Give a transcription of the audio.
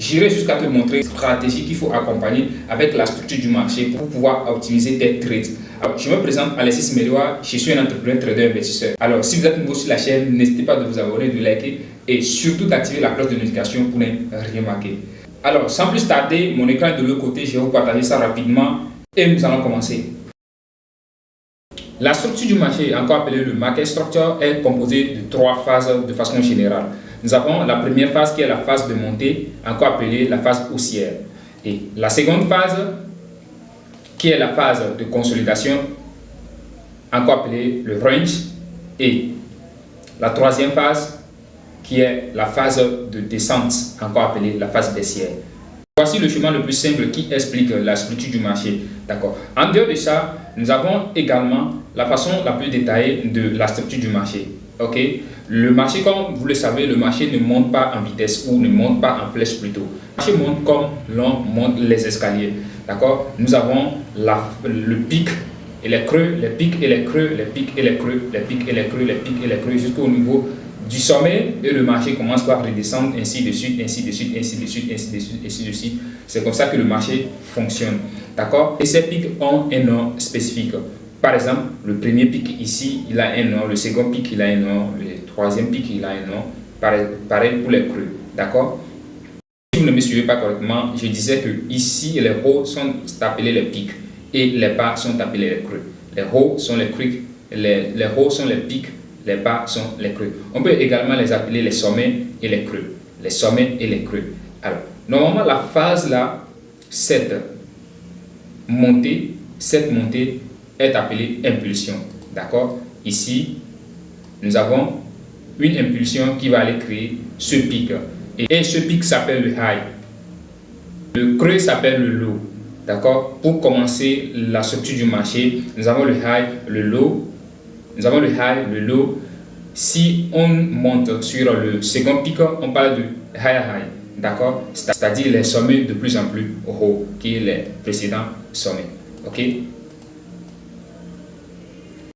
J'irai jusqu'à te montrer une stratégie qu'il faut accompagner avec la structure du marché pour pouvoir optimiser tes trades. Alors, je me présente Alexis Medoua, je suis un entrepreneur trader investisseur. Alors, si vous êtes nouveau sur la chaîne, n'hésitez pas de vous abonner, de liker et surtout d'activer la cloche de notification pour ne rien manquer. Alors, sans plus tarder, mon écran est de l'autre côté, je vais vous partager ça rapidement et nous allons commencer. La structure du marché, encore appelée le market structure, est composée de 3 phases de façon générale. Nous avons la première phase qui est la phase de montée, encore appelée la phase haussière. Et la seconde phase qui est la phase de consolidation, encore appelée le range. Et la troisième phase qui est la phase de descente, encore appelée la phase baissière. Voici le schéma le plus simple qui explique la structure du marché. D'accord. En dehors de ça, nous avons également la façon la plus détaillée de la structure du marché. Ok. Le marché, comme vous le savez, le marché ne monte pas en vitesse ou ne monte pas en flèche plutôt. Le marché monte comme l'on monte les escaliers. D'accord. Nous avons le pic et les creux, les pics et les creux, les pics et les creux, les pics et les creux, les pics et les creux jusqu'au niveau du sommet, et le marché commence par redescendre, ainsi de suite, ainsi de suite, ainsi de suite, ainsi de suite, ainsi de suite. C'est comme ça que le marché fonctionne. D'accord? Et ces pics ont un nom spécifique. Par exemple, le premier pic ici, il a un nom, le second pic, il a un nom, le troisième pic, il a un nom. Pareil pour les creux. D'accord? Si vous ne me suivez pas correctement, je disais que ici, les hauts sont appelés les pics et les bas sont appelés les creux. Les hauts sont les creux, les hauts sont les pics. Les bas sont les creux. On peut également les appeler les sommets et les creux. Les sommets et les creux. Alors, normalement, la phase là, cette montée est appelée impulsion. D'accord? Ici, nous avons une impulsion qui va aller créer ce pic. Et ce pic s'appelle le high. Le creux s'appelle le low. D'accord? Pour commencer la structure du marché, nous avons le high, le low. Nous avons le high, le low. Si on monte sur le second pic, on parle de high. D'accord? C'est-à-dire les sommets de plus en plus hauts que les précédents sommets. Ok?